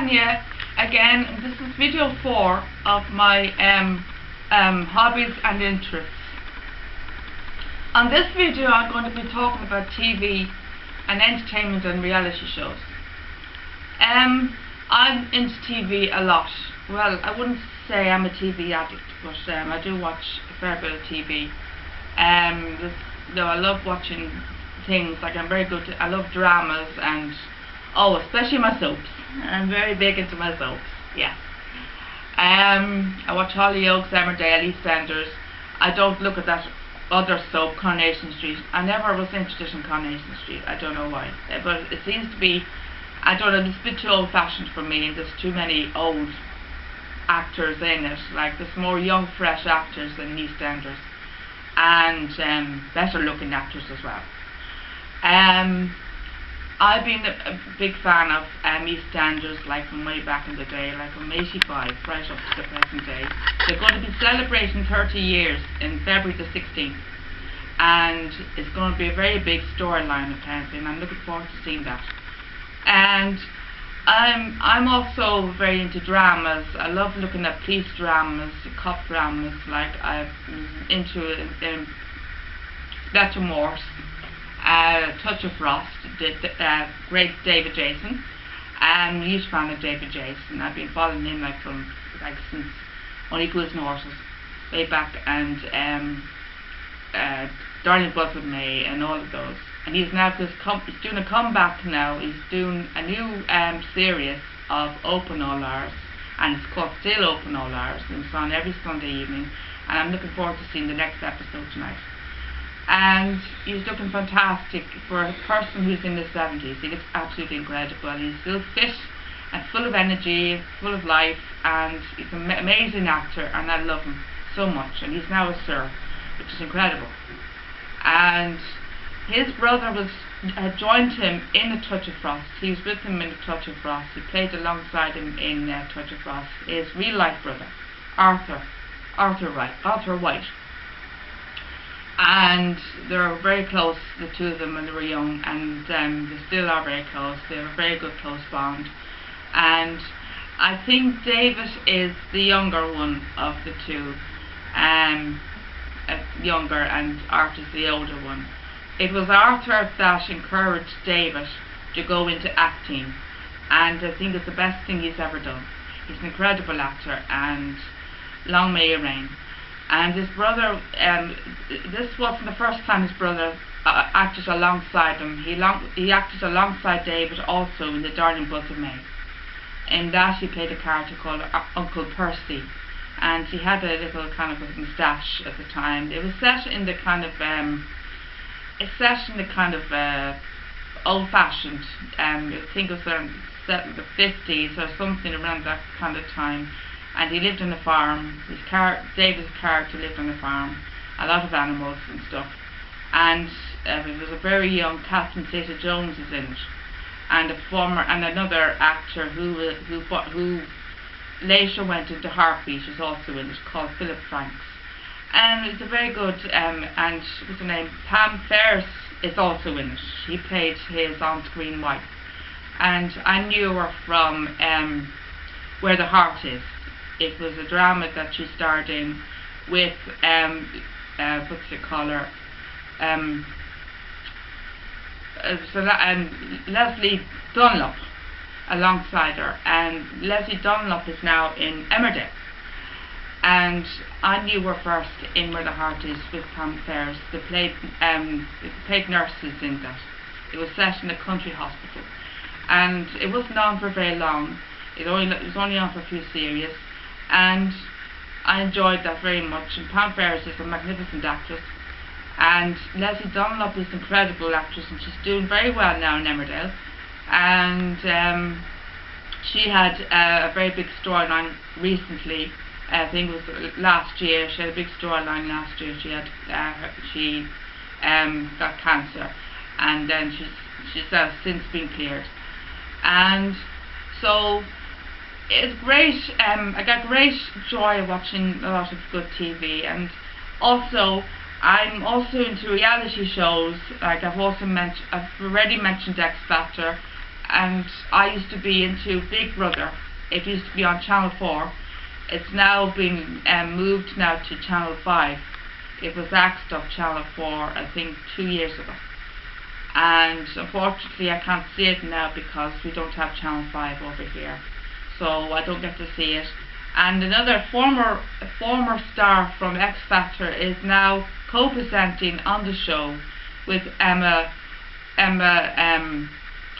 Yeah, again, this is video 4 of my hobbies and interests. On this video I'm going to be talking about TV and entertainment and reality shows. I'm into TV a lot. Well, I wouldn't say I'm a TV addict, but I do watch a fair bit of TV. I love watching things, like I'm very good I love dramas and especially my soaps. I'm very big into my soaps, yes. I watch Hollyoaks, Emmerdale, EastEnders. I don't look at that other soap, Coronation Street. I never was interested in Coronation Street. I don't know why. But it seems to be, I don't know, it's a bit too old fashioned for me. There's too many old actors in it. Like, there's more young, fresh actors than EastEnders. And better looking actors as well. I've been a big fan of EastEnders, like from way back in the day, like from 85 right up to the present day. They're going to be celebrating 30 years in February the 16th, and it's going to be a very big storyline apparently, and I'm looking forward to seeing that. And I'm also very into dramas. I love looking at police dramas, cop dramas, like I'm into Better Morse, Touch of Frost, great David Jason. I'm a huge fan of David Jason. I've been following him since when he goes horses way back, and Darling Buzz of May and all of those. And he's now he's doing a comeback now. He's doing a new series of Open All Hours, and it's called Still Open All Hours, and it's on every Sunday evening, and I'm looking forward to seeing the next episode tonight. And he's looking fantastic for a person who's in his 70s. He looks absolutely incredible. He's still fit and full of energy, full of life, and he's an amazing actor, and I love him so much. And he's now a Sir, which is incredible. And his brother had joined him in A Touch of Frost. He was with him in A Touch of Frost. He played alongside him in Touch of Frost. His real life brother, Arthur White. And they were very close, the two of them, when they were young, and they still are very close. They have a very good close bond. And I think David is the younger one of the two, younger, and Arthur's the older one. It was Arthur that encouraged David to go into acting, and I think it's the best thing he's ever done. He's an incredible actor, and long may he reign. And his brother, this wasn't the first time his brother acted alongside him. He acted alongside David also in The Darling Buzz of May. In that he played a character called Uncle Percy, and he had a little kind of a moustache at the time. It was set in the kind of old-fashioned. I think it was set in the 50s or something around that kind of time. And he lived on a farm. David's character lived on a farm, a lot of animals and stuff. And it was a very young Catherine Zeta-Jones is in it, and another actor who later went into Heartbeat is also in it, called Philip Franks. And it's a very good. And what's her name? Pam Ferris is also in it. She played his on-screen wife, and I knew her from Where the Heart Is. It was a drama that she starred in with Leslie Dunlop alongside her, and Leslie Dunlop is now in Emmerdale. And I knew her first in Where the Heart Is with Pam Ferris. They played nurses in that. It was set in a country hospital, and it wasn't on for very long. It was only on for a few series. And I enjoyed that very much. And Pam Ferris is a magnificent actress, and Leslie Dunlop is an incredible actress, and she's doing very well now in Emmerdale. And she had a very big storyline recently. I think it was last year. She had a big storyline last year. She got cancer, and then she's since been cleared. And so it's great. I got great joy watching a lot of good TV, and also I'm also into reality shows. Like I've already mentioned X Factor, and I used to be into Big Brother. It used to be on Channel 4. It's now been moved now to Channel 5. It was axed off Channel 4, I think, 2 years ago. And unfortunately I can't see it now because we don't have Channel 5 over here. So I don't get to see it. And another former star from X Factor is now co-presenting on the show with Emma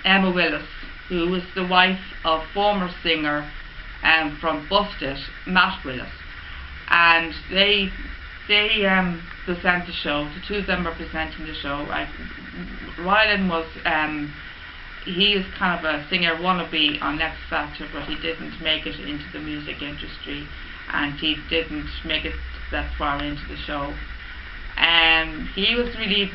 Willis, who was the wife of former singer from Busted, Matt Willis. And they present the show. The two of them are presenting the show. Rylan was he is kind of a singer wannabe on X Factor, but he didn't make it into the music industry, and he didn't make it that far into the show. And he was really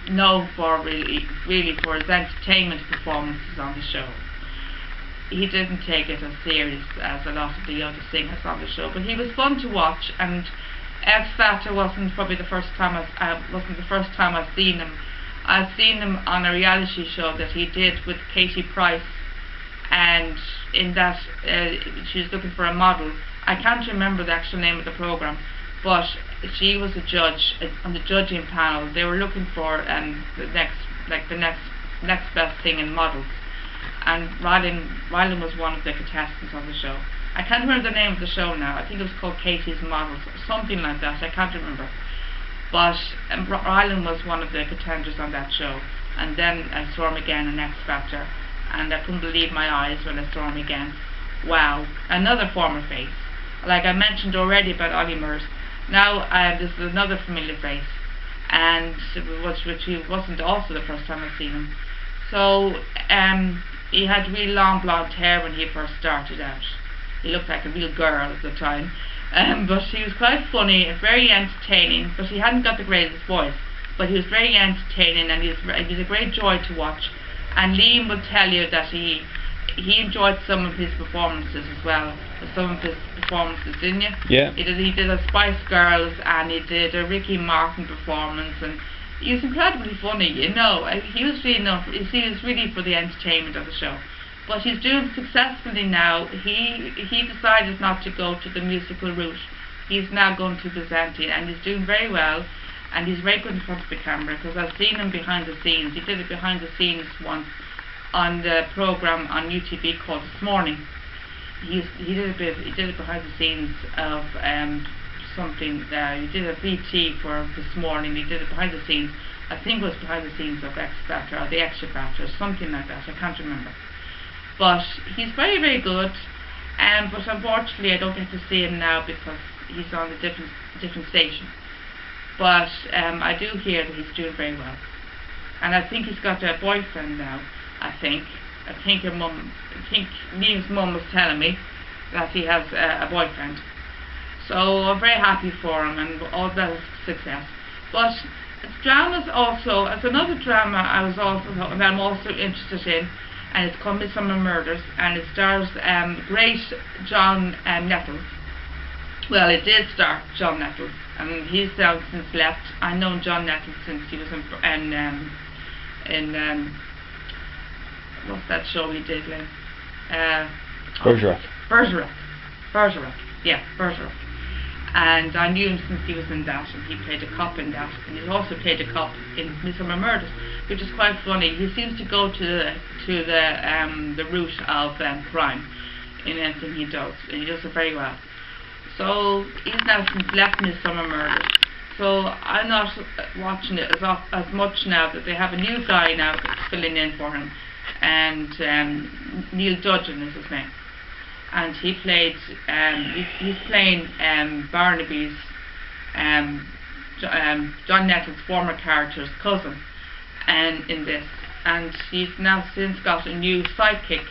known for really for his entertainment performances on the show. He didn't take it as serious as a lot of the other singers on the show, but he was fun to watch. And X Factor wasn't probably the first time I've seen him. I've seen him on a reality show that he did with Katie Price, and in that she was looking for a model. I can't remember the actual name of the program, but she was a judge on the judging panel. They were looking for the next best thing in models, and Rylan was one of the contestants on the show. I can't remember the name of the show now. I think it was called Katie's Models or something like that. I can't remember. But Rylan was one of the contenders on that show, and then I saw him again in X Factor, and I couldn't believe my eyes when I saw him again. Wow, another former face. Like I mentioned already about Ollie Murs, now this is another familiar face, and which he wasn't also the first time I've seen him. So he had really long blonde hair when he first started out. He looked like a real girl at the time. But he was quite funny and very entertaining, but he hadn't got the greatest voice. But he was very entertaining, and he was a great joy to watch. And Liam will tell you that he enjoyed some of his performances as well. Some of his performances, didn't you? Yeah. He did a Spice Girls, and he did a Ricky Martin performance, and he was incredibly funny, you know. He was really for the entertainment of the show. But he's doing successfully now. He decided not to go to the musical route. He's now going to presenting, and he's doing very well, and he's very good in front of the camera, because I've seen him behind the scenes. He did it behind the scenes once on the program on UTV called This Morning. He did it behind the scenes of something. He did a VT for This Morning. He did it behind the scenes. I think it was behind the scenes of X Factor or the Extra Factor, something like that. I can't remember. But he's very, very good, but unfortunately I don't get to see him now because he's on a different station. But I do hear that he's doing very well, and I think he's got a boyfriend now. I think Liam's mum was telling me that he has a boyfriend. So I'm very happy for him and all that success. But dramas also, as another drama I'm also interested in. And it's called Midsummer Murders, and it stars great John Nettles. Well, it did star John Nettles, and he's now since left. I've known John Nettles since he was in what's that show he did, Lynn? Bergerac. Yeah, Bergerac. And I knew him since he was in that, and he played a cop in that, and he also played a cop in Midsummer Murders, which is quite funny. He seems to go to the root of crime in anything he does, and he does it very well. So he's now since left Midsummer Murders, so I'm not watching it as much now that they have a new guy now filling in for him, and Neil Dudgeon is his name. And he played, he's playing Barnaby's, John Nettles' former character's cousin, and in this. And he's now since got a new sidekick.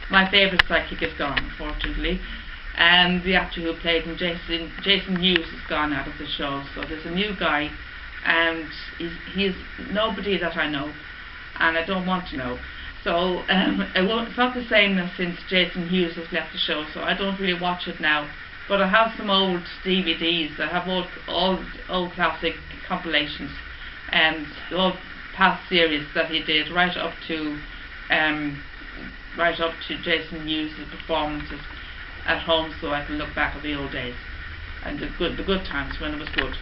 My favourite sidekick is gone, unfortunately. And the actor who played him, Jason Hughes, is gone out of the show. So there's a new guy, and he's nobody that I know, and I don't want to know. So it's not the same as since Jason Hughes has left the show, so I don't really watch it now. But I have some old DVDs. I have old classic compilations, and the old past series that he did, right up to right up to Jason Mewes' performances at home, so I can look back at the old days and the good times when it was good.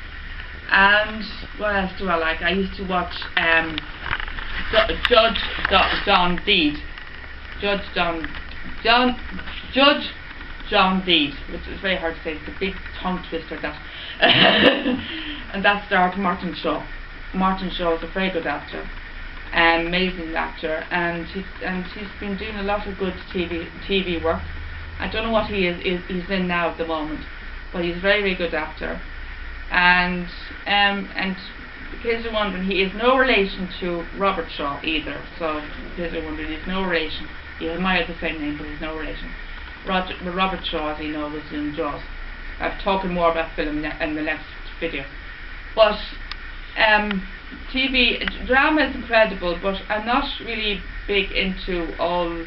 And what else do I like? I used to watch Judge John Deed, Judge John Deed, which is very hard to say. It's a big tongue twister, that. And that starred Martin Shaw. Martin Shaw is a very good actor, amazing actor, and he's been doing a lot of good TV work. I don't know what he's in now at the moment, but he's a very, very good actor. And in case you're wondering, he is no relation to Robert Shaw either. So in case you're wondering, he's no relation. He might have the same name, but he's no relation. Robert Shaw, as you know, was in Jaws. I'll talk more about film in the next video. But TV drama is incredible, but I'm not really big into all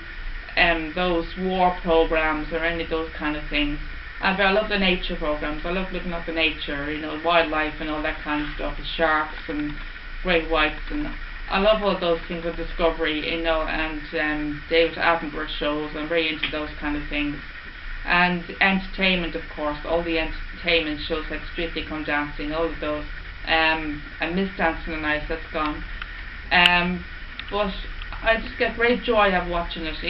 those war programs or any of those kind of things. I love the nature programs. I love looking at the nature, wildlife and all that kind of stuff, the sharks and great whites, and I love all those things with Discovery, and David Attenborough shows. I'm very into those kind of things. And entertainment, of course, all the entertainment shows like Strictly Come Dancing, all of those. I miss Dancing on Ice, that's gone. But I just get great joy out of watching it,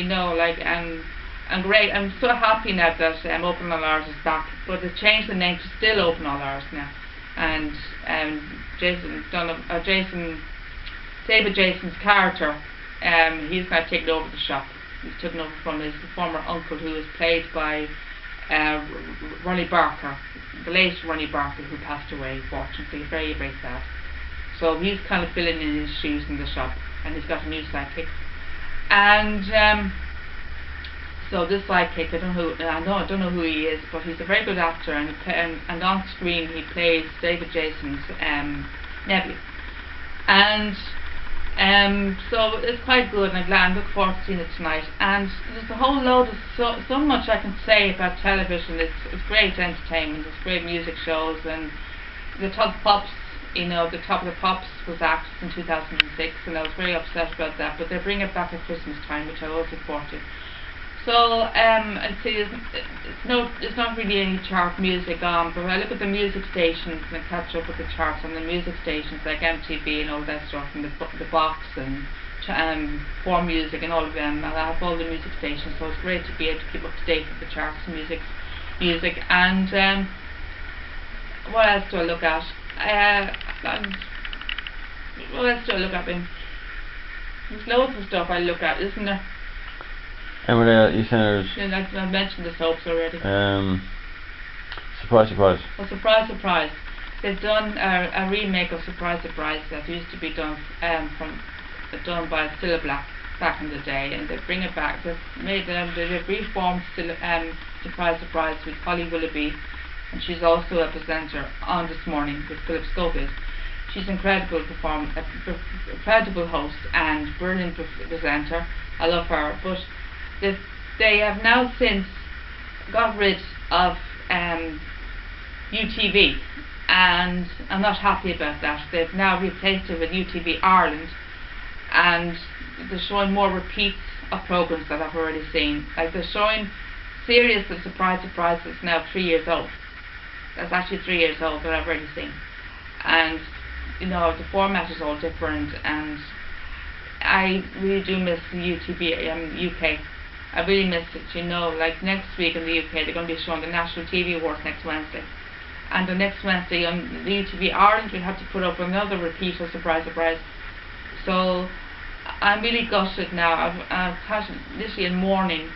and great. I'm so happy now that Open All Hours is back, but they've changed the name to still Open All Hours now. And David Jason's character, he's now taken over the shop. He's taken over from his former uncle, who was played by Ronnie Barker, the late Ronnie Barker, who passed away, fortunately. Very, very sad. So he's kind of filling in his shoes in the shop, and he's got a new sidekick. And so this sidekick, I don't know who he is, but he's a very good actor, and on screen he plays David Jason's nephew. And so it's quite good, and I'm glad. I look forward to seeing it tonight. And there's a whole load of so much I can say about television. It's great entertainment. It's great music shows, and the Top Pops. The Top of the Pops was axed in 2006, and I was very upset about that. But they bring it back at Christmas time, which I always look forward to. So I'd say it's not really any chart music on, but I look at the music stations and I catch up with the charts on the music stations like MTV and all that stuff, and the Box and Four Music and all of them. And I have all the music stations, so it's great to be able to keep up to date with the charts and music. And what else do I look at? What else do I look at? There's loads of stuff I look at, isn't there? And with you said I mentioned the soaps already. Surprise, surprise. Well, Surprise, Surprise. They've done a remake of Surprise, Surprise that used to be done by Cilla Black back in the day, and they bring it back. They've reformed Surprise, Surprise with Holly Willoughby, and she's also a presenter on This Morning with Philip Schofield. She's an incredible incredible host and brilliant presenter. I love her, but they have now since got rid of UTV, and I'm not happy about that. They've now replaced it with UTV Ireland, and they're showing more repeats of programs that I've already seen. Like they're showing series of Surprise, Surprise that's now 3 years old. That's actually 3 years old that I've already seen. And the format is all different, and I really do miss the UTV UK. I really miss it, like next week in the UK they're going to be showing the National TV Awards next Wednesday. And the next Wednesday on the UTV Ireland we'll have to put up another repeat of Surprise, Surprise. So I'm really gutted now. I've had literally in mourning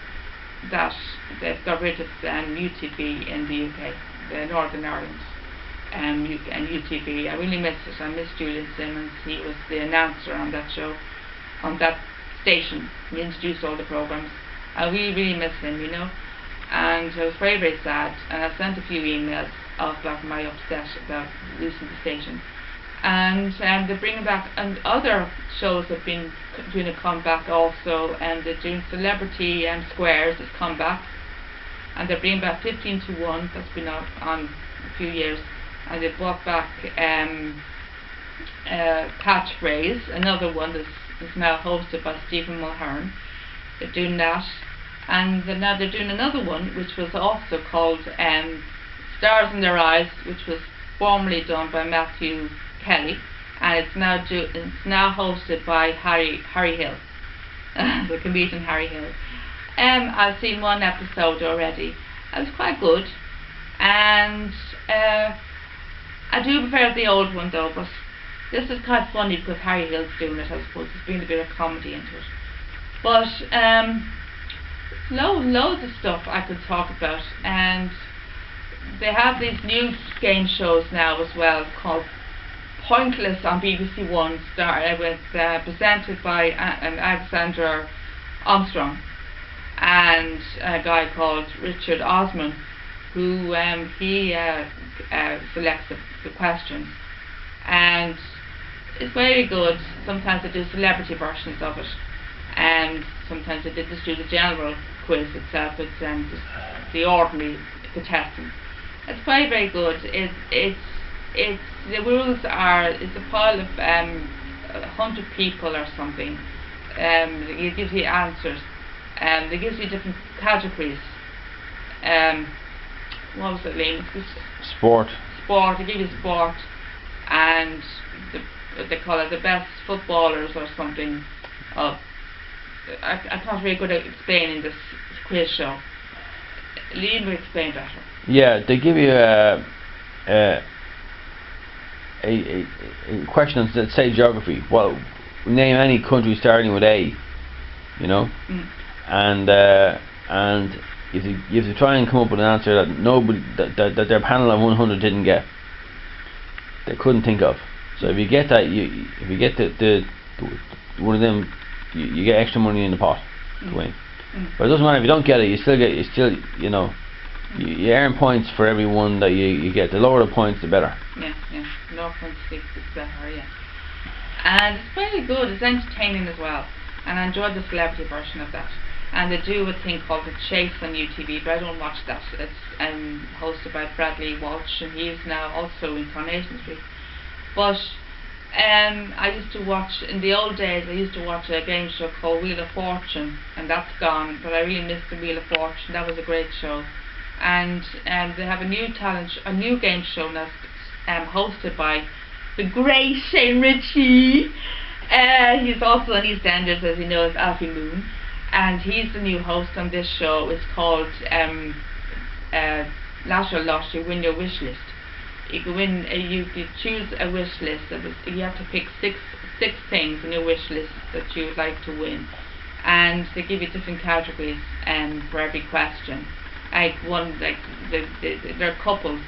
that they've got rid of UTV in the UK, the Northern Ireland and UTV. I really miss it. I miss Julian Simmons. He was the announcer on that show, on that station. He introduced all the programs. I really, really miss him, and I was very, very sad, and I sent a few emails about my upset about losing the station. And they're bringing back, and other shows have been doing a comeback also, and they're doing Celebrity Squares has come back, and they're bringing back 15 to 1, that's been on a few years, and they brought back Catchphrase, another one that's It's now hosted by Stephen Mulhern. They're doing that, and now they're doing another one, which was also called Stars in Their Eyes, which was formerly done by Matthew Kelly, and it's now hosted by Harry Hill, the comedian Harry Hill. I've seen one episode already. It was quite good, and I do prefer the old one though. But this is quite funny because Harry Hill's doing it. I suppose there's been a bit of comedy into it. But loads of stuff I could talk about, and they have these new game shows now as well called Pointless on BBC One, presented by Alexander Armstrong and a guy called Richard Osman, who he selects the questions, and it's very good. Sometimes they do celebrity versions of it, and sometimes they just do the general quiz itself. It's just the ordinary contestants. It's very good. It's the rules are, it's a pile of 100 people or something. It gives you answers. It gives you different categories. What was it, Liam? Sport. Sport. They give you sport, and they call it the best footballers or something. I'm not very good at explaining this quiz show. Liam will explain better. Yeah, they give you a question that say geography. Well, name any country starting with A. You know, and if you try and come up with an answer that nobody that their panel of 100 didn't get, they couldn't think of. So if you get that, if you get the one of them, you get extra money in the pot to win. But it doesn't matter if you don't get it. You know, you earn points for every one that you get. The lower the points, the better. Yeah. 0.6 is better. Yeah. And it's very good. It's entertaining as well. And I enjoyed the celebrity version of that. And they do a thing called The Chase on UTV, but I don't watch that. It's hosted by Bradley Walsh, and he is now also in Coronation Street. But I used to watch, in the old days, I used to watch a game show called Wheel of Fortune, and that's gone, but I really miss the Wheel of Fortune. That was a great show. And they have a new game show that's hosted by the great Shane Ritchie. He's also on EastEnders, as you know, as Alfie Moon, and he's the new host on this show. It's called Lateral Lottery, Win Your Wish List. You go in, you choose a wish list. You have to pick six things in your wish list that you would like to win, and they give you different categories for every question. There are couples.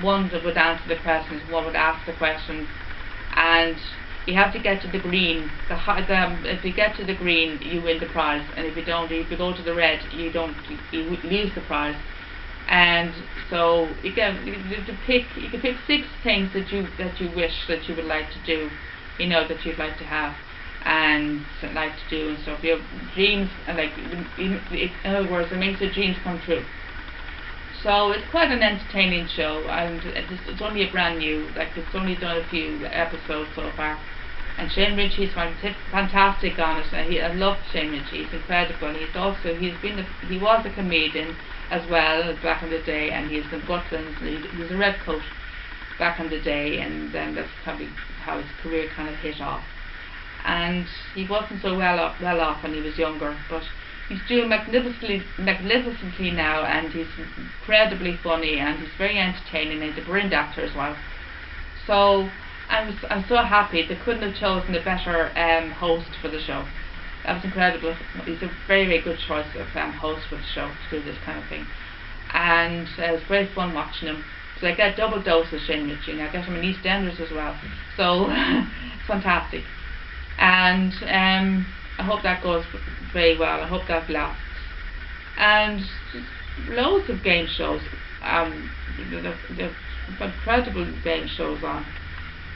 One that would answer the questions, one would ask the questions, and you have to get to the green. If you get to the green, you win the prize, and if you don't, if you go to the red, you lose the prize. And so you can pick 6 things that you wish that you would like to do, you know, that you'd like to have and like to do and stuff. Your dreams, in other words, it makes your dreams come true. So it's quite an entertaining show, and it's only a brand new, it's only done a few episodes so far. And Shane Ritchie's fantastic on it. I love Shane Ritchie. He's incredible. He was a comedian as well back in the day, and he's in Butlins. He was a red coat back in the day, and then that's probably how his career kind of hit off. And he wasn't so well off when he was younger, but he's doing magnificently now, and he's incredibly funny, and he's very entertaining, and he's a brilliant actor as well. So I'm so happy they couldn't have chosen a better host for the show. That was incredible. He's a very, very good choice of host for the show to do this kind of thing, and it's very fun watching him. So I get a double dose of Shane Ritchie, and I get him in EastEnders as well. So it's fantastic, and I hope that goes very well. I hope that lasts. And loads of game shows. There's incredible game shows on.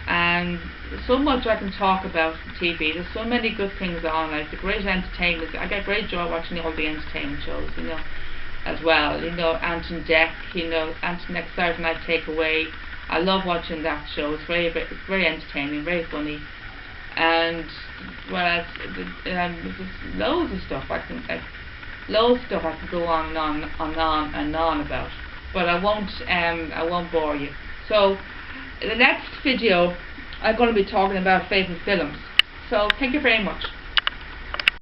And so much I can talk about TV. There's so many good things on, like the great entertainment. I get great joy watching all the entertainment shows, you know, as well. You know, Anton Deck, you know, Next Saturday Night Takeaway. I love watching that show. It's very entertaining, very funny. and there's loads of stuff I can go on and on about, but I won't bore you. So in the next video I'm going to be talking about favourite films. So thank you very much.